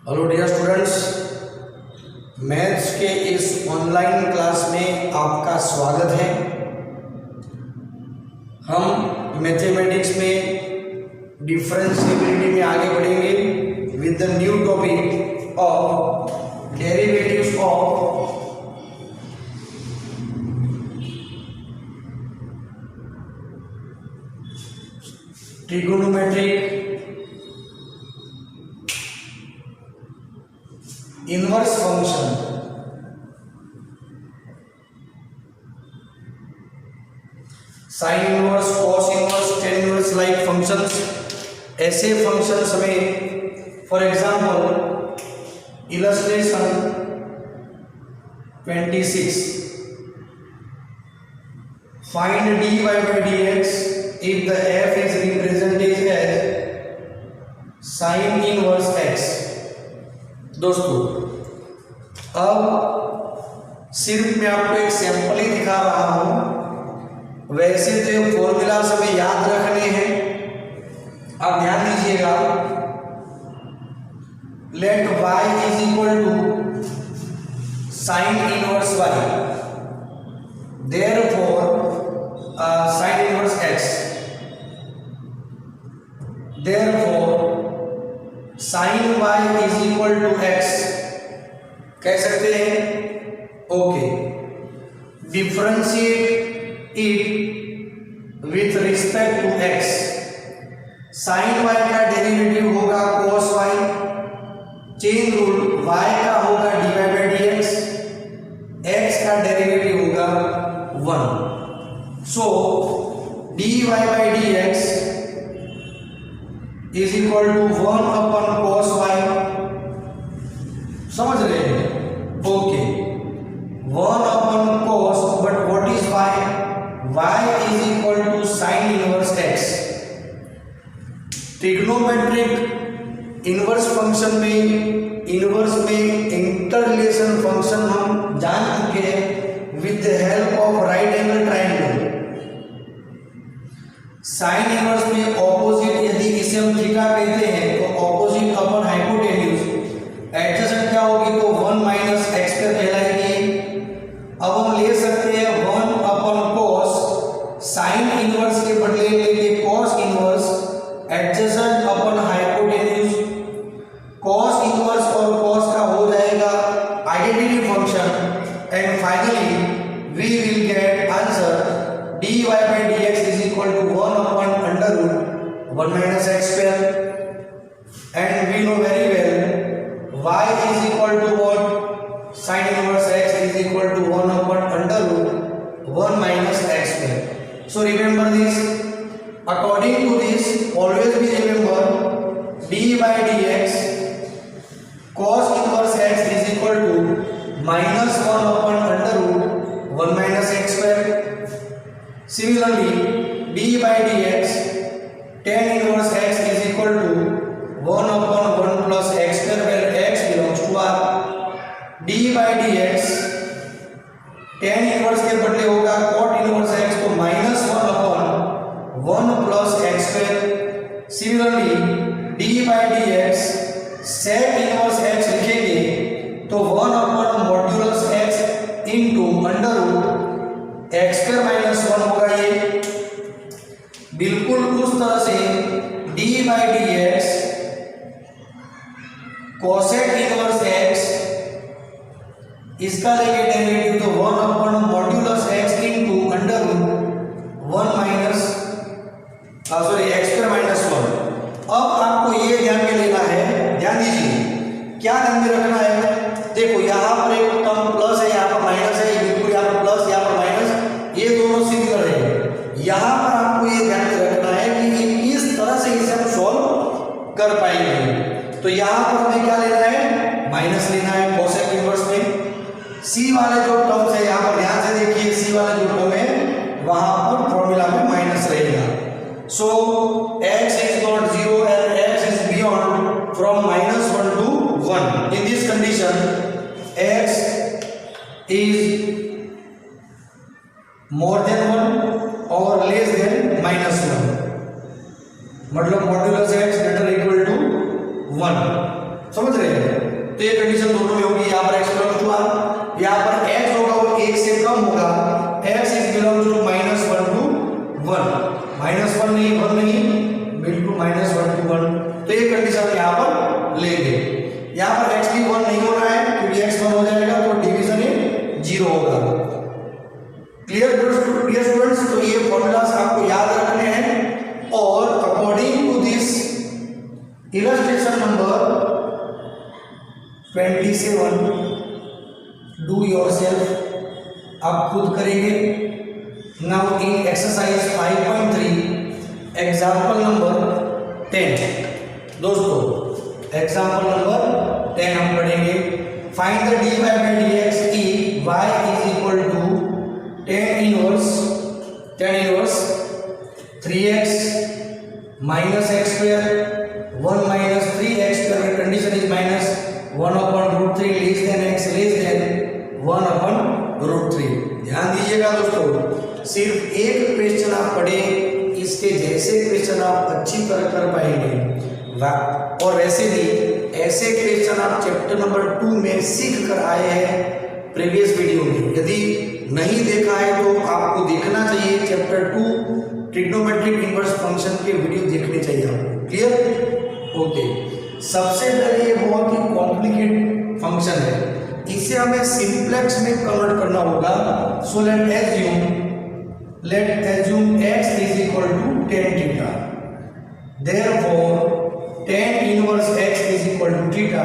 Hello dear students, maths के इस online class में आपका स्वागत है। हम मैथमेटिक्स में डिफरेंशिएबिलिटी में आगे बढ़ेंगे with the new topic of derivatives of trigonometric inverse function. Sine inverse, cos inverse, tan inverse like functions, ऐसे फंक्शंस में for example illustration 26, find dy by dx if the f is represented as sin inverse x। दोस्तों, अब सिर्फ मैं आपको एक sample ही दिखा रहा हूं, वैसे तो ये फॉर्मूलास हमें याद रखने हैं। अब ध्यान दीजिएगा, let y is equal to sine inverse y, therefore sine inverse x, therefore sine y is equal to x कह सकते हैं। Okay, differentiate it with respect to x। Sine y का डेरिवेटिव होगा cos y, chain rule y का होगा dy by dx, x का derivative होगा 1। So dy by dx is equal to 1 upon cos y। समझ रहे हैं? Okay, 1 upon cos, but what is y is equal to sine inverse x। Trigonometric inverse function में, inverse में interrelation function हम जान चुके हैं with the help of right angle triangle. Sine inverse में ऑपोजिट, यदि इसे हम थीटा कहते हैं तो ऑपोजिट अपन हाइपोटेन्यूज, एडजेसेंट क्या होगी तो 1 माइनस एक्स पे कहलाएगी। अब हम ले सकते हैं 1 अपन cos, साइन इनवर्स के बदले लेंगे cos inverse, adjacent upon hypotenuse, cos inverse और cos का हो जाएगा identity function, and finally we will get answer dy by dx is equal to 1 upon under root 1 minus x square, and we know very well y is equal to what? Sin inverse x is equal to 1 upon under root 1 minus x square. So remember this. According to this, always be remember dy by dx cos inverse x is equal to minus 1 upon under root 1 minus x square. Similarly, dy by dx tan inverse x is equal to 1 upon 1 plus x square where x belongs to r. dy by dx tan inverse के बदले होगा cot inverse x, तो minus 1 upon 1 plus x square. Similarly, dy by dx sec inverse x लिखेंगे तो 1 upon modulus x into under root x square minus 1 होगा। ये बिल्कुल उस तरह से dy by dx cosec inverse x, इसका लेंगे डेरिवेटिव तो 1 upon modulus x into under root 1 minus sorry x square minus 1। अब आपको ये ध्यान में लेना है, ध्यान दीजिए, क्या ध्यान में रखना है। देखो यहाँ पर एक टर्म प्लस है, यहाँ पर माइनस है, बिल्कुल यहाँ पर प्लस, यहाँ पर माइनस, ये दोनों सिमिलर है। यहाँ पर आपको ये ध्यान में रखना है कि इस तरह से इसे हम सॉल्व कर पाएंगे। तो यहाँ पर हमें क्या लेना है? माइनस लेना है कोसेक इनवर्स में। सी वाले जो टर्म्स है, यहाँ पर ध्यान से देखिए, सी वाले जो टर्म है वहां पर फॉर्मूला में माइनस रहेगा। सो x is not 0 and x is beyond from -1 to 1। In this condition x is more than 1 or less than -1, मतलब modulus x greater equal to 1। समझ रहे हैं? तो ये कंडीशन दोनों में होगी। यहाँ पर x बिलोंग्स टू r, यहाँ पर x होगा वो 1 से कम होगा, x is belongs to -1 to 1, -1 नहीं 1 नहीं, बिल्कुल -1 to 1। तो ये कंडीशन यहाँ पर लेंगे। यहाँ पर x भी 1 नहीं हो रहा है क्योंकि x 1 हो जाएगा तो डिवीजन ये 0 होगा। Clear students? तो ये फॉर्मूलास आपको याद रखने हैं और according to this illustration number 27 do yourself, आप खुद करेंगे। Now in exercise 5.3 example number 10, दोस्तों एग्जाम्पल नंबर 10 हम पढ़ेंगे। Find the dy by dx if y is equal to tan inverse 3x minus x square 1 minus 3x square, condition is minus 1 upon root 3 less than x less than 1 upon root 3। ध्यान दीजिएगा दोस्तों, सिर्फ एक question आप पढ़े, इसके जैसे question आप अच्छी तरह कर पाएंगे। और वैसे भी ऐसे क्वेश्चन आप चैप्टर नंबर 2 में सीख कर आए हैं प्रीवियस वीडियो में। यदि नहीं देखा है तो आपको देखना चाहिए, चैप्टर 2 ट्रिग्नोमेट्रिक इनवर्स फंक्शन के वीडियो देखने चाहिए आपको। क्लियर? ओके। सबसे पहले ये बहुत ही कॉम्प्लिकेटेड फंक्शन है, इसे हमें सिंप्लेक्स में कन्वर्ट करना होगा। So let assume x is equal to tan theta, therefore tan inverse x is equal to theta।